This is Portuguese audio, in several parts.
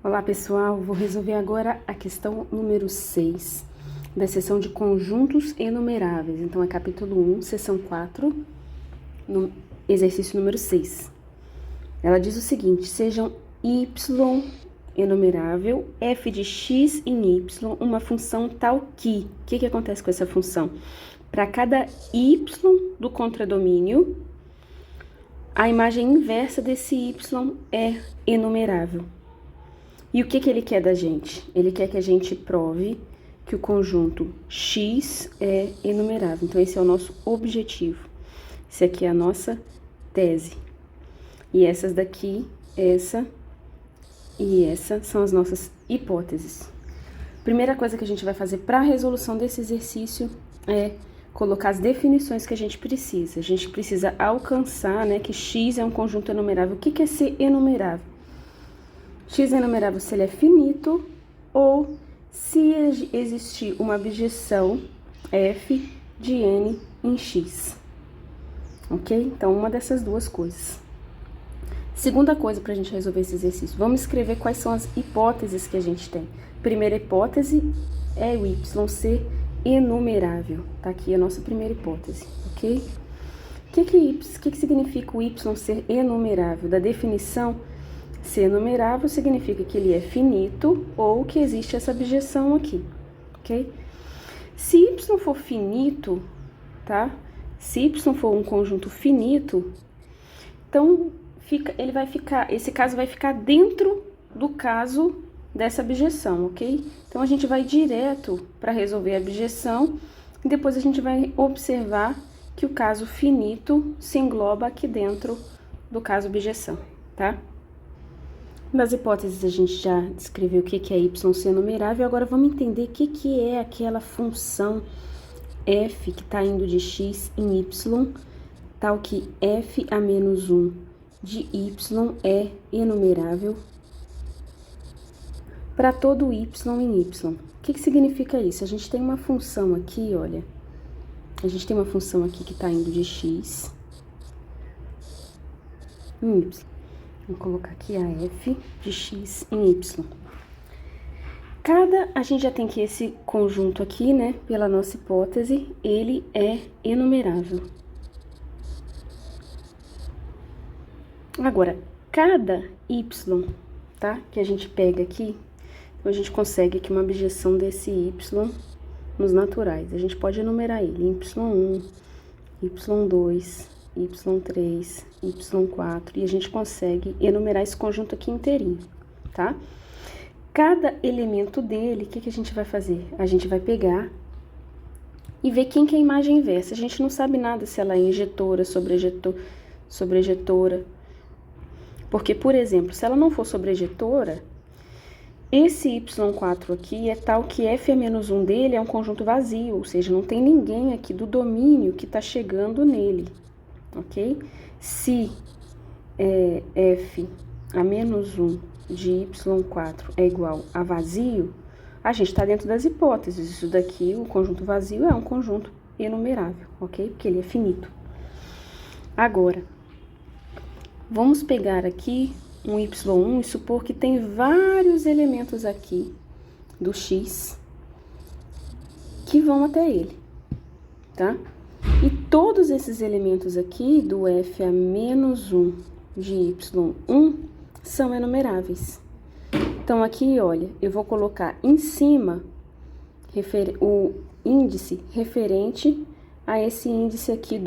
Olá pessoal, vou resolver agora a questão número 6 da seção de conjuntos enumeráveis. Então é capítulo 1, seção 4, no exercício número 6. Ela diz o seguinte: sejam y enumerável, f de x em y, uma função tal que... O que acontece com essa função? Para cada y do contradomínio, a imagem inversa desse y é enumerável. E o que ele quer da gente? Ele quer que a gente prove que o conjunto x é enumerável. Então, esse é o nosso objetivo. Esse aqui é a nossa tese. E essas daqui, essa e essa, são as nossas hipóteses. Primeira coisa que a gente vai fazer para a resolução desse exercício é colocar as definições que a gente precisa. A gente precisa alcançar, né, que x é um conjunto enumerável. O que é ser enumerável? X é enumerável se ele é finito ou se existir uma abjeção f de n em x. Ok? Então, uma dessas duas coisas. Segunda coisa para a gente resolver esse exercício. Vamos escrever quais são as hipóteses que a gente tem. Primeira hipótese é o y ser enumerável. Tá aqui a nossa primeira hipótese, ok? O que significa o y ser enumerável? Da definição, ser enumerável significa que ele é finito ou que existe essa abjeção aqui, ok? Se y for finito, tá? Se y for um conjunto finito, então esse caso vai ficar dentro do caso dessa abjeção, ok? Então a gente vai direto para resolver a abjeção e depois a gente vai observar que o caso finito se engloba aqui dentro do caso objeção, tá? Nas hipóteses a gente já descreveu o que é y ser enumerável, agora vamos entender o que é aquela função f que está indo de x em y, tal que f a menos 1 de y é enumerável para todo y em y. O que significa isso? A gente tem uma função aqui, olha, a gente tem uma função aqui que está indo de x em y. Vou colocar aqui a f de x em y. A gente já tem que esse conjunto aqui, né, pela nossa hipótese, ele é enumerável. Agora, cada y, tá, que a gente pega aqui, a gente consegue aqui uma abjeção desse y nos naturais. A gente pode enumerar ele em y1, y2, y3, y4, e a gente consegue enumerar esse conjunto aqui inteirinho, tá? Cada elemento dele, o que a gente vai fazer? A gente vai pegar e ver quem que é a imagem inversa. A gente não sabe nada se ela é injetora, sobrejetora, porque, por exemplo, se ela não for sobrejetora, esse y4 aqui é tal que f a menos 1 dele é um conjunto vazio, ou seja, não tem ninguém aqui do domínio que está chegando nele. Ok? Se f a menos 1 de y4 é igual a vazio, a gente está dentro das hipóteses. Isso daqui, o conjunto vazio, é um conjunto enumerável, ok? Porque ele é finito. Agora, vamos pegar aqui um y1 e supor que tem vários elementos aqui do x que vão até ele, tá? E todos esses elementos aqui do f a menos 1 de y1 são enumeráveis. Então, aqui, olha, eu vou colocar em cima o índice referente a esse índice aqui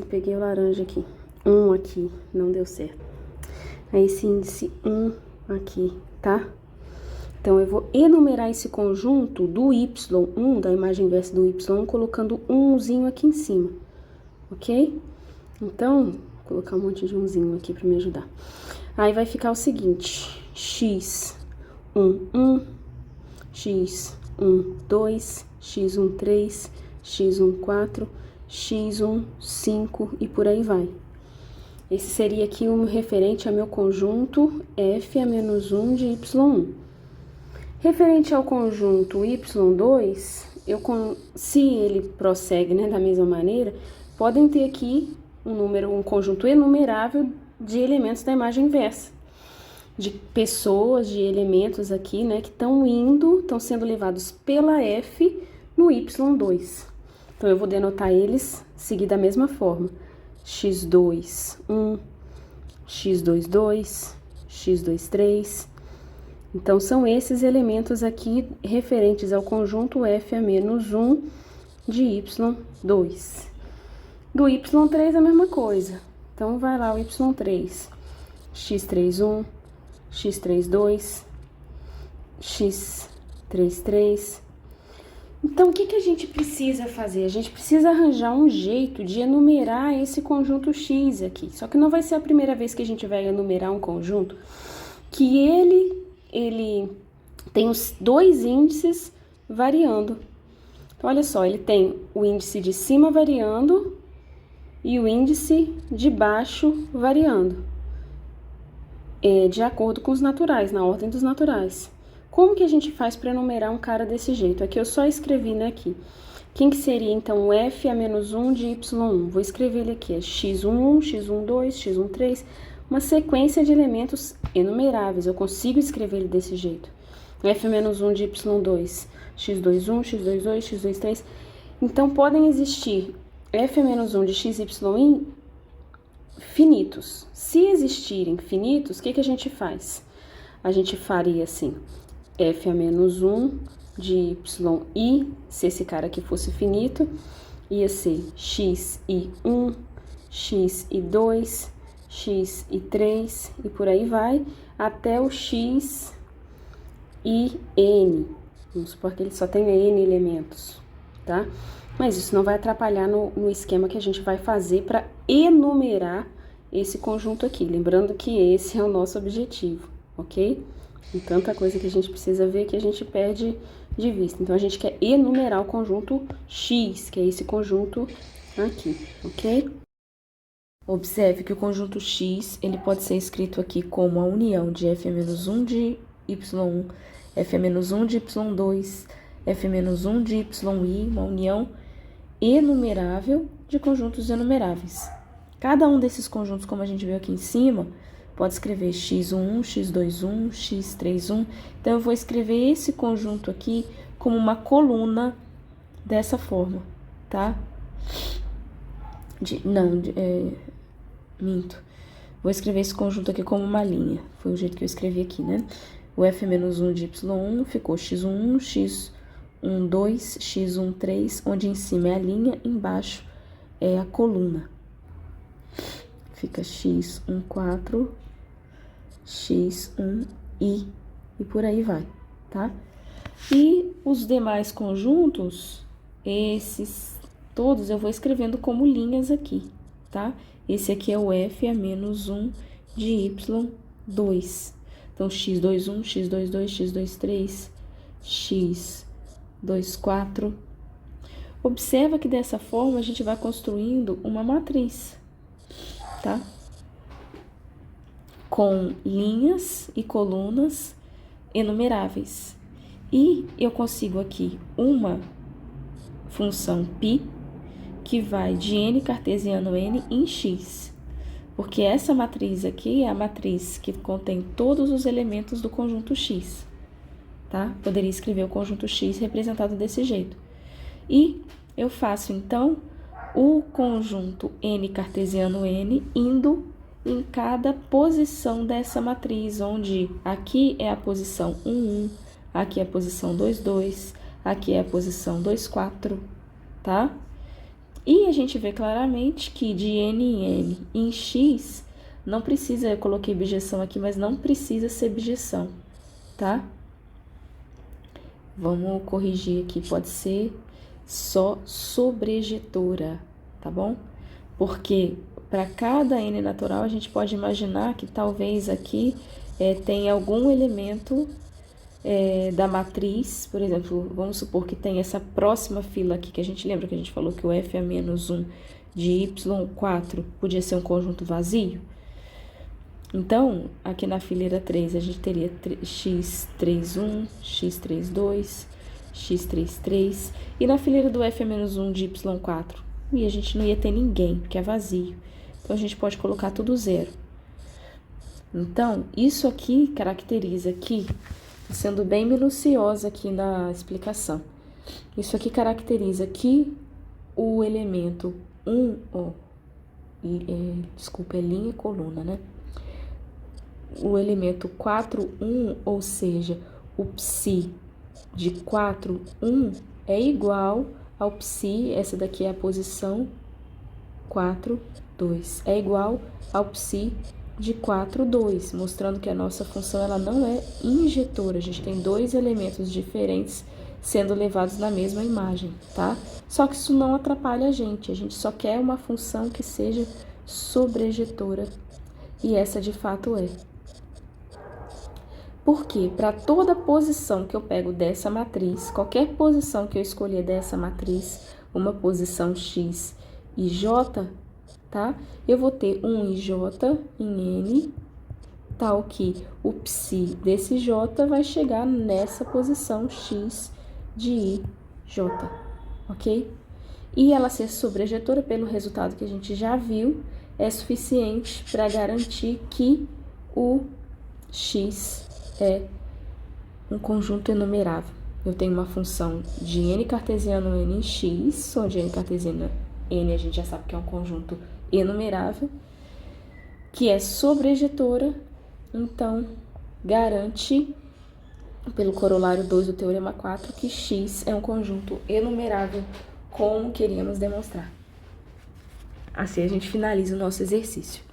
peguei o laranja aqui, 1 aqui, não deu certo. A esse índice 1 aqui, tá? Então, eu vou enumerar esse conjunto do y1, da imagem inversa do y1, colocando um umzinho aqui em cima, ok? Então, vou colocar um monte de umzinho aqui para me ajudar. Aí, vai ficar o seguinte: x1, 1, x1, 2, x1, 3, x1, 4, x1, 5 e por aí vai. Esse seria aqui um referente ao meu conjunto f a menos 1 de y1. Referente ao conjunto y2, se ele prossegue, né, da mesma maneira, podem ter aqui um conjunto enumerável de elementos da imagem inversa. De pessoas, de elementos aqui, né, que estão sendo levados pela F no y2. Então, eu vou denotar eles, seguir da mesma forma. x2, 1, x2, 2, x2, 3. Então, são esses elementos aqui referentes ao conjunto F a menos 1 de y2. Do y3 a mesma coisa. Então, vai lá o y3. x3, 1, x3, 2, x3, 3. Então, o que a gente precisa fazer? A gente precisa arranjar um jeito de enumerar esse conjunto X aqui. Só que não vai ser a primeira vez que a gente vai enumerar um conjunto que ele tem os dois índices variando. Então, olha só, ele tem o índice de cima variando e o índice de baixo variando. De acordo com os naturais, na ordem dos naturais. Como que a gente faz para enumerar um cara desse jeito? Aqui eu só escrevi, né, aqui. Quem que seria, então, o F a menos 1 de y1? Vou escrever ele aqui, é x1, x1, 2, x1, 3, uma sequência de elementos enumeráveis. Eu consigo escrever ele desse jeito. F a menos 1 de y2, x2, 1, x2, 2, x2, 3. Então, podem existir F a menos 1 de xy finitos. Se existirem finitos, o que a gente faz? A gente faria assim, F a menos 1 de yi, se esse cara aqui fosse finito, ia ser x e 1, x e 2, x e 3, e por aí vai, até o x e n. Vamos supor que ele só tenha n elementos, tá? Mas isso não vai atrapalhar no esquema que a gente vai fazer para enumerar esse conjunto aqui. Lembrando que esse é o nosso objetivo, ok? Tem tanta coisa que a gente precisa ver que a gente perde de vista. Então, a gente quer enumerar o conjunto X, que é esse conjunto aqui, ok? Observe que o conjunto X, ele pode ser escrito aqui como a união de F a menos 1 de y1, F a menos 1 de y2, F a menos 1 de yi, uma união enumerável de conjuntos enumeráveis. Cada um desses conjuntos, como a gente viu aqui em cima, pode escrever x1, x2, x3. Então, eu vou escrever esse conjunto aqui como uma coluna dessa forma, tá? Minto. Vou escrever esse conjunto aqui como uma linha. Foi o jeito que eu escrevi aqui, né? O F menos 1 de y1 ficou x1, x1, 2, x1, 3, onde em cima é a linha, embaixo é a coluna. Fica x1, 4, x1, i, e por aí vai, tá? E os demais conjuntos, esses todos eu vou escrevendo como linhas aqui, tá? Esse aqui é o F a menos 1 de y2. Então, x2, 1, x2, 2, x2, 3, x2, 4. Observa que dessa forma a gente vai construindo uma matriz, tá? Com linhas e colunas enumeráveis. E eu consigo aqui uma função π que vai de n cartesiano n em x. Porque essa matriz aqui é a matriz que contém todos os elementos do conjunto X, tá? Poderia escrever o conjunto X representado desse jeito. E eu faço, então, o conjunto n cartesiano n indo em cada posição dessa matriz, onde aqui é a posição 1, 1, aqui é a posição 2, 2, aqui é a posição 2, 4, tá? E a gente vê claramente que de n em n em x, não precisa, eu coloquei bijeção aqui, mas não precisa ser bijeção, tá? Vamos corrigir aqui, pode ser só sobrejetora, tá bom? Porque para cada n natural, a gente pode imaginar que talvez aqui tenha algum elemento da matriz, por exemplo, vamos supor que tem essa próxima fila aqui, que a gente lembra que a gente falou que o F a menos 1 de y4 podia ser um conjunto vazio. Então, aqui na fileira 3, a gente teria x31, x32, x33, e na fileira do F a menos 1 de y4, e a gente não ia ter ninguém, porque é vazio. então a gente pode colocar tudo zero. Então, isso aqui caracteriza aqui, sendo bem minuciosa aqui na explicação, isso aqui caracteriza que o elemento 1, desculpa, é linha e coluna, né? O elemento 4, 1, ou seja, o psi de 4, 1 é igual ao psi, essa daqui é a posição 4, 2, é igual ao psi de 4, 2, mostrando que a nossa função ela não é injetora, a gente tem dois elementos diferentes sendo levados na mesma imagem, tá? Só que isso não atrapalha a gente só quer uma função que seja sobrejetora, e essa de fato é. Porque para toda posição que eu pego dessa matriz, qualquer posição que eu escolher dessa matriz, uma posição x e j, tá? Eu vou ter um ij em n, tal que o psi desse j vai chegar nessa posição x de ij, ok? E ela ser sobrejetora, pelo resultado que a gente já viu, é suficiente para garantir que o x é um conjunto enumerável. Eu tenho uma função de n cartesiano n em x, onde n cartesiano n a gente já sabe que é um conjunto enumerável, que é sobrejetora, então garante, pelo corolário 2 do teorema 4, que x é um conjunto enumerável, como queríamos demonstrar. Assim a gente finaliza o nosso exercício.